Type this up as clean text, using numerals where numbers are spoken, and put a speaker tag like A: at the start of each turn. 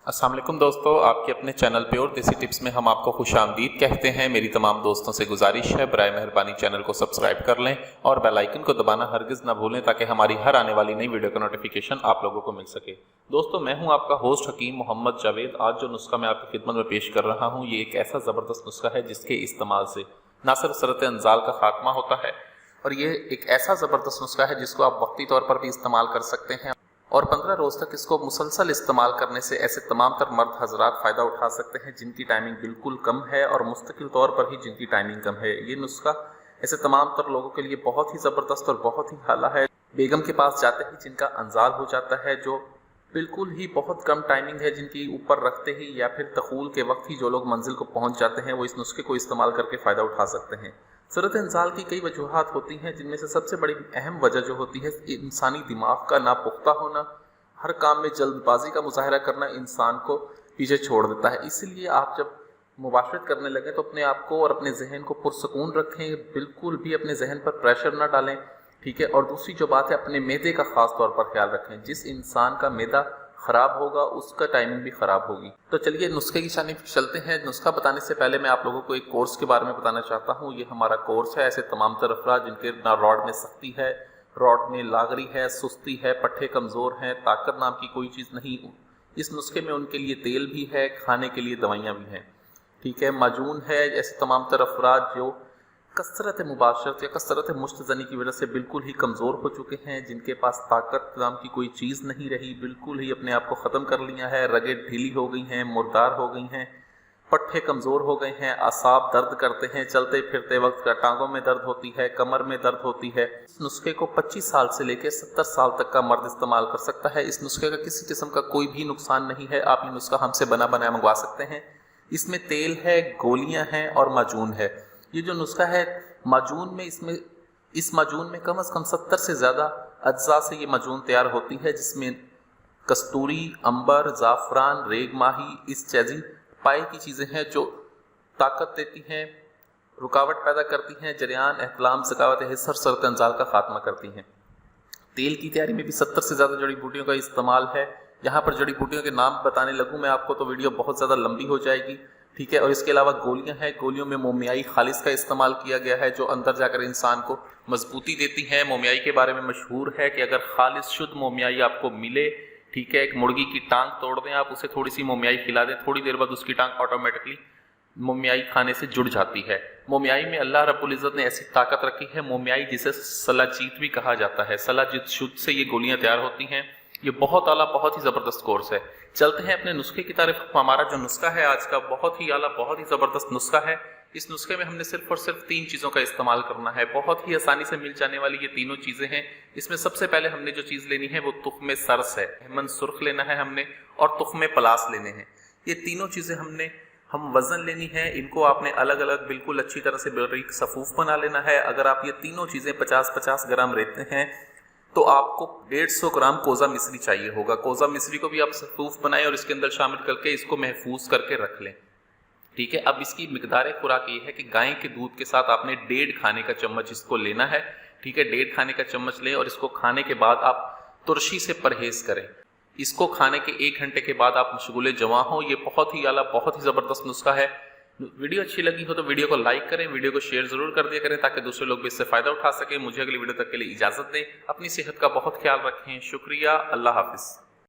A: अस्सलाम वालेकुम दोस्तों, आपके अपने चैनल प्योर देसी टिप्स में हम आपको खुशामदीद कहते हैं। मेरी तमाम दोस्तों से गुजारिश है, बराए मेहरबानी चैनल को सब्सक्राइब कर लें और बेल आइकन को दबाना हरगिज़ ना भूलें ताकि हमारी हर आने वाली नई वीडियो का नोटिफिकेशन आप लोगों को मिल सके। दोस्तों, मैं हूं आपका होस्ट हकीम मोहम्मद जावेद। आज जो नुस्खा मैं आपकी खिदमत में पेश कर रहा हूँ, ये एक ऐसा ज़बरदस्त नुस्खा है जिसके इस्तेमाल से ना सिर्फ सरत अंजाल का खात्मा होता है, और ये एक ऐसा ज़बरदस्त नुस्खा है जिसको आप वक्ती तौर पर भी इस्तेमाल कर सकते हैं और 15 रोज़ तक इसको मुसलसल इस्तेमाल करने से ऐसे तमाम तर मर्द हजरात फ़ायदा उठा सकते हैं जिनकी टाइमिंग बिल्कुल कम है और मुस्तकिल तौर पर ही जिनकी टाइमिंग कम है। ये नुस्खा ऐसे तमाम तर लोगों के लिए बहुत ही ज़बरदस्त और बहुत ही हाला है। बेगम के पास जाते ही जिनका अंजाल हो जाता है, जो बिल्कुल ही बहुत कम टाइमिंग है जिनकी, ऊपर रखते ही या फिर तखूल के वक्त ही जो लोग मंजिल को पहुँच जाते हैं, वो इस नुस्खे को इस्तेमाल करके फ़ायदा उठा सकते हैं। सूरत इंसाल की कई वजूहात होती हैं, जिनमें से सबसे बड़ी अहम वजह जो होती है इंसानी दिमाग का नापुख्ता होना। हर काम में जल्दबाजी का मुजाहरा करना इंसान को पीछे छोड़ देता है। इसीलिए आप जब मुबाशरत करने लगे तो अपने आप को और अपने जहन को पुरसकून रखें, बिल्कुल भी अपने जहन पर प्रेशर ना डालें, ठीक है। और दूसरी जो बात है, अपने मैदे का खास तौर पर ख्याल रखें। जिस इंसान का मैदा ख़राब होगा उसका टाइमिंग भी ख़राब होगी। तो चलिए नुस्खे की जानिब चलते हैं। नुस्खा बताने से पहले मैं आप लोगों को एक कोर्स के बारे में बताना चाहता हूँ। ये हमारा कोर्स है ऐसे तमाम तर अफराद जिनके ना रॉड में सख्ती है, रॉड में लागरी है, सुस्ती है, पट्टे कमज़ोर हैं, ताकत नाम की कोई चीज़ नहीं। इस नुस्खे में उनके लिए तेल भी है, खाने के लिए दवाइयाँ भी हैं, ठीक है। माजून है ऐसे तमाम तर अफराद जो कसरत मुबाशरत या कसरत मुश्तज़नी की वजह से बिल्कुल ही कमज़ोर हो चुके हैं, जिनके पास ताकत नाम की कोई चीज़ नहीं रही, बिल्कुल ही अपने आप को ख़त्म कर लिया है, रगें ढीली हो गई हैं, मुर्दार हो गई हैं, पट्टे कमज़ोर हो गए हैं, आसाब दर्द करते हैं, चलते फिरते वक्त का टांगों में दर्द होती है, कमर में दर्द होती है। इस नुस्खे को 25 साल से लेकर 70 साल तक का मर्द इस्तेमाल कर सकता है। इस नुस्खे का किसी किस्म का कोई भी नुकसान नहीं है। आप ये नुस्खा हमसे बना बनाया मंगवा सकते हैं। इसमें तेल है, गोलियां हैं और माजून है। ये जो नुस्खा है माजून में, इस माजून में कम से कम 70 से ज़्यादा अज्जा से ये माजून तैयार होती है, जिसमें कस्तूरी, अंबर, ज़ाफ़रान, रेग माही, इस जैसी पाए की चीज़ें हैं जो ताकत देती हैं, रुकावट पैदा करती हैं, जरियान, एहतलाम, ज़कावत हिस्स और सरत अंजाल का खात्मा करती हैं। तेल की तैयारी में भी 70 से ज़्यादा जड़ी बूटियों का इस्तेमाल है। यहाँ पर जड़ी बूटियों के नाम बताने लगूँ मैं आपको तो वीडियो बहुत ज़्यादा लंबी हो जाएगी, ठीक है। और इसके अलावा गोलियां हैं, गोलियों में मोमियाई खालिस का इस्तेमाल किया गया है, जो अंदर जाकर इंसान को मजबूती देती है। मोमियाई के बारे में मशहूर है कि अगर खालिस शुद्ध मोमियाई आपको मिले, ठीक है, एक मुर्गी की टांग तोड़ दें आप, उसे थोड़ी सी मोमियाई खिला दें, थोड़ी देर बाद उसकी टांग ऑटोमेटिकली मोमियाई खाने से जुड़ जाती है। मोमियाई में अल्लाह रब्बुल इज़्ज़त ने ऐसी ताकत रखी है, मोमियाई जिसे सलाजीत भी कहा जाता है, सलाजीत शुद्ध से ये गोलियां तैयार होती हैं। ये बहुत आला, बहुत ही ज़बरदस्त कोर्स है। चलते हैं अपने नुस्खे की तरफ। हमारा जो नुस्खा है आज का बहुत ही आला, बहुत ही ज़बरदस्त नुस्खा है। इस नुस्खे में हमने सिर्फ और सिर्फ 3 चीज़ों का इस्तेमाल करना है। बहुत ही आसानी से मिल जाने वाली ये तीनों चीज़ें हैं। इसमें सबसे पहले हमने जो चीज़ लेनी है वो तुख्मे सरस है, अहमद सुर्ख लेना है हमने, और तुख्मे पलास लेने हैं। ये तीनों चीज़ें हम वज़न लेनी है। इनको आपने अलग अलग बिल्कुल अच्छी तरह से बारीक सफ़ूफ बना लेना है। अगर आप ये तीनों चीज़ें 50-50 ग्राम लेते हैं तो आपको 150 ग्राम कोज़ा मिश्री चाहिए होगा। कोज़ा मिश्री को भी आप सफ़ूफ बनाएं और इसके अंदर शामिल करके इसको महफूज करके रख लें, ठीक है। अब इसकी मिकदार खुराक ये है कि गाय के दूध के साथ आपने 1.5 खाने का चम्मच इसको लेना है, ठीक है। 1.5 खाने का चम्मच लें और इसको खाने के बाद आप तुरशी से परहेज करें। इसको खाने के 1 घंटे के बाद आप मशगूल जवां हो। ये बहुत ही आला, बहुत ही ज़बरदस्त नुस्खा है। वीडियो अच्छी लगी हो तो वीडियो को लाइक करें, वीडियो को शेयर ज़रूर कर दिया करें ताकि दूसरे लोग भी इससे फ़ायदा उठा सकें। मुझे अगली वीडियो तक के लिए इजाज़त दें। अपनी सेहत का बहुत ख्याल रखें। शुक्रिया। अल्लाह हाफिज़।